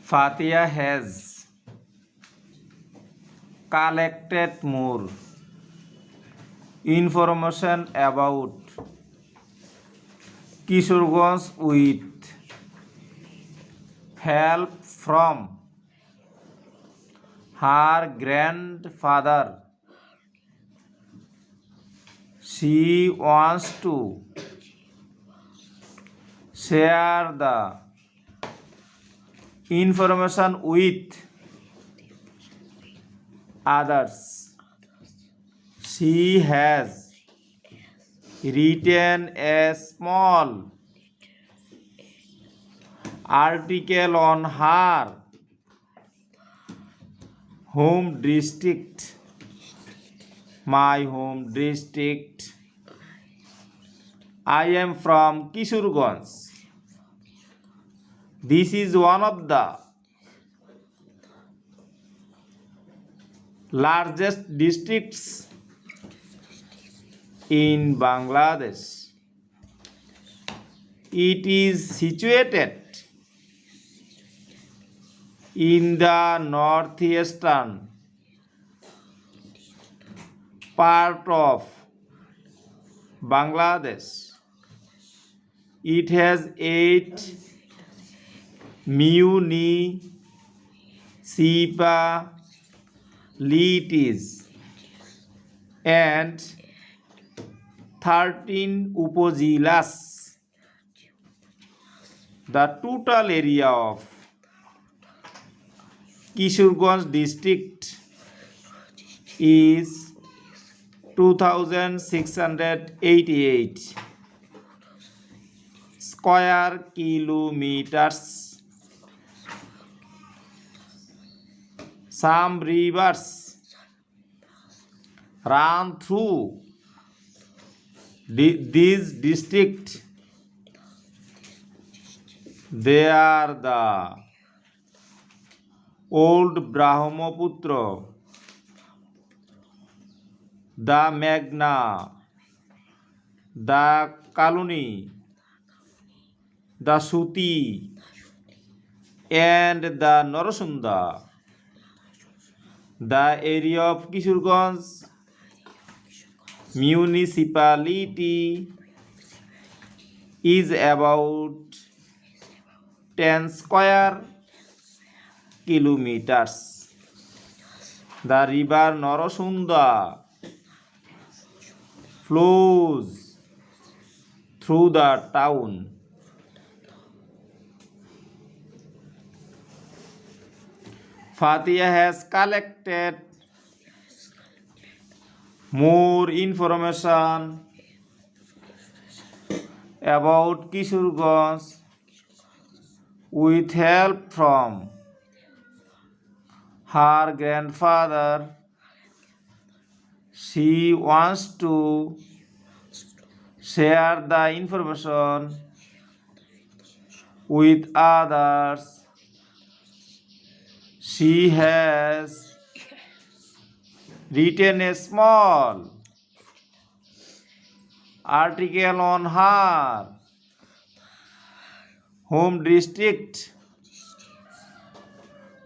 Fatia has collected more information about Kishorganj with help from her grandfather. She wants to share the information with others. She has written a small article on her home district, my home district. I am from Kishorganj. This is one of the largest districts in Bangladesh. It is situated in the northeastern part of Bangladesh. It has 8 municipalities and 13 upazilas. The total area of Kishorganj district is 2688 square kilometers. Some rivers run through this district. They are the Old Brahmaputra, the Meghna, the Kaluni, the Suti, and the Narasunda. The area of Kishorganj municipality is about 10 square kilometers. The river Narasunda flows through the town. Fatia has collected more information about Kishorganj with help from her grandfather. She wants to share the information with others. She has written a small article on her home district,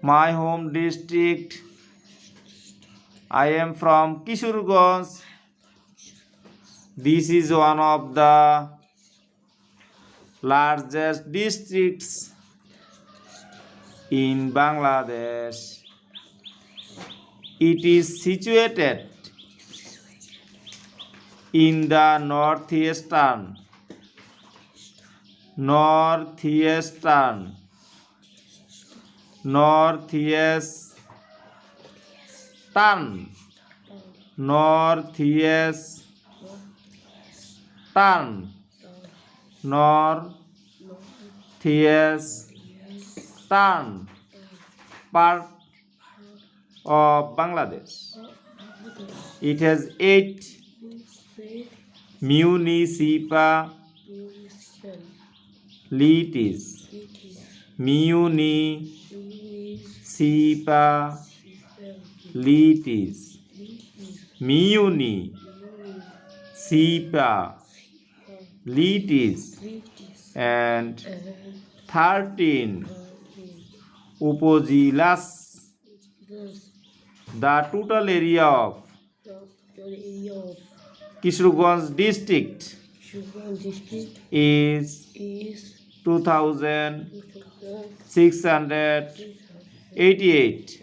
my home district. I am from Kishorganj. This is one of the largest districts in Bangladesh. It is situated in the northeastern part of Bangladesh. It has 8 municipalities. Municipalities and 13 Upozilas. Thus, The total area of the area of Kishuganj district Shubham district is is 2,688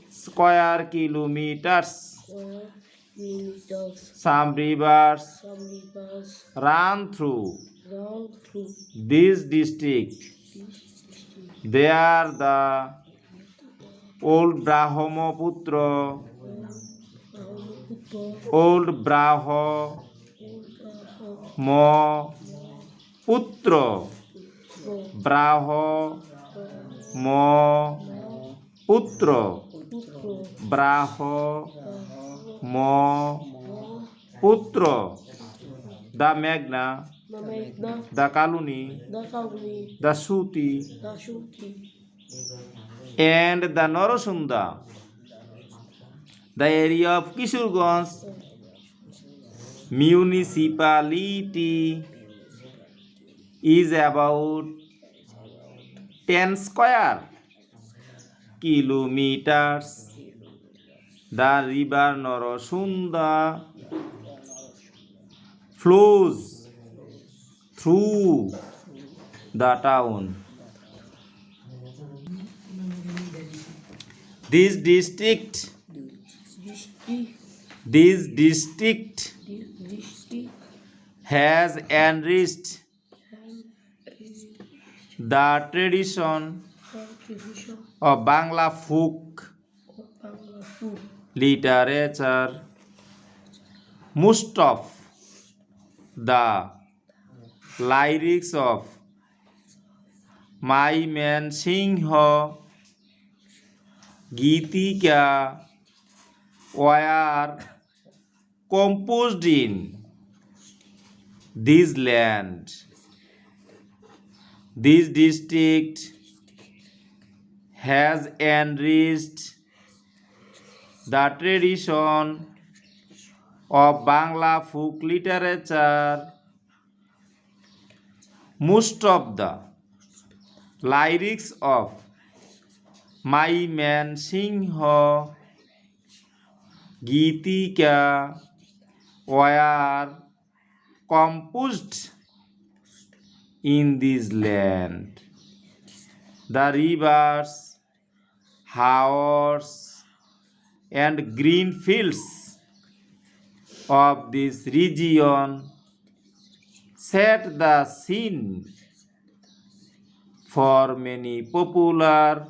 square kilometers. square kilometers. Some rivers Some rivers run through run through this district. this district. They are the Old Brahmaputra, Old Brahmaputra, Brahmaputra, Brahmaputra, the Meghna, The Meghna, the Kaluni, the Kavli, the Suti, the Shuti, and the Narasunda. The area of Kishorganj municipality is about 10 square kilometers. The river Narasunda flows through the town. This district has enriched the tradition of Bangla folk literature. Most of the lyrics of Maimansingh Geetika were composed in this land. This district has enriched the tradition of Bangla folk literature. Most of the lyrics of Maimansingh Geetika were composed in this land. The rivers, howers, and green fields of this region set the scene for many popular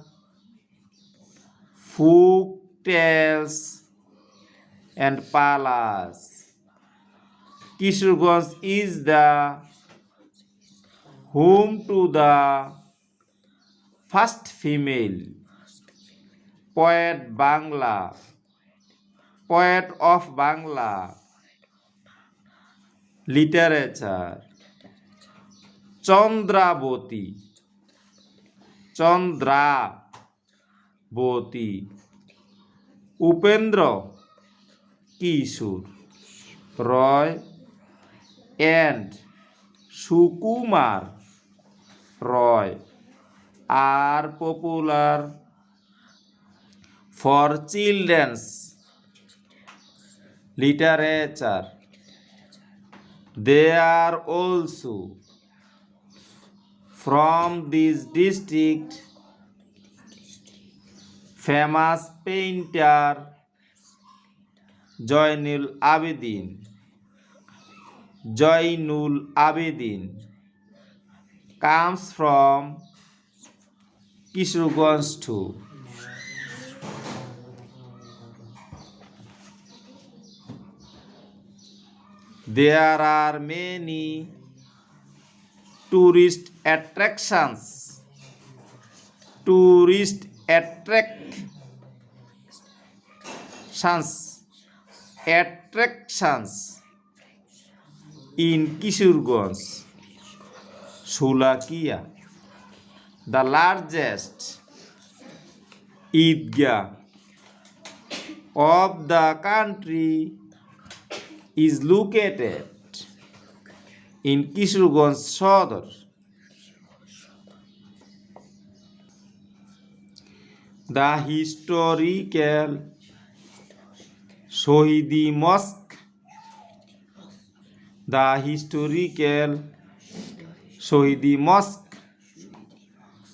folk tales and palas. Kishorganj is the home to the first female poet of Bangla literature, Chandraboti, Upendra Kishore Roy, and Sukumar Roy are popular for children's literature. They are also from this district famous painter Joynul Abedin comes from Kishorganj too. There are many tourist attractions in Kishorganj. Shulakia, the largest Eidgah of the country, is located in Kishorganj Sadar. The historical Shahidi Mosque. The historical Shahidi Mosque.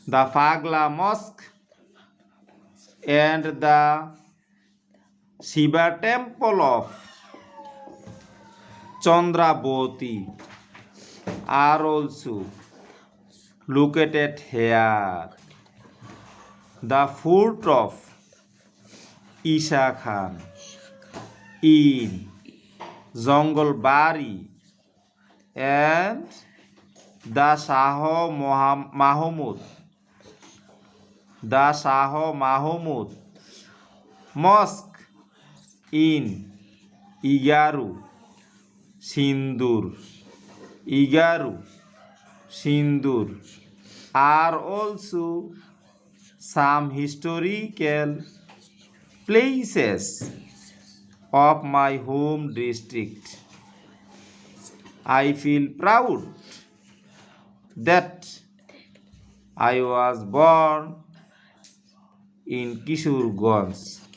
The Fagla Mosque and the Shiva Temple of Chandravati are also located here. The fort of Isa Khan in Jangalbari and the Shah Mahmud Mosque in Igaru Sindur are also some historical places of my home district. I feel proud that I was born in Kishorganj.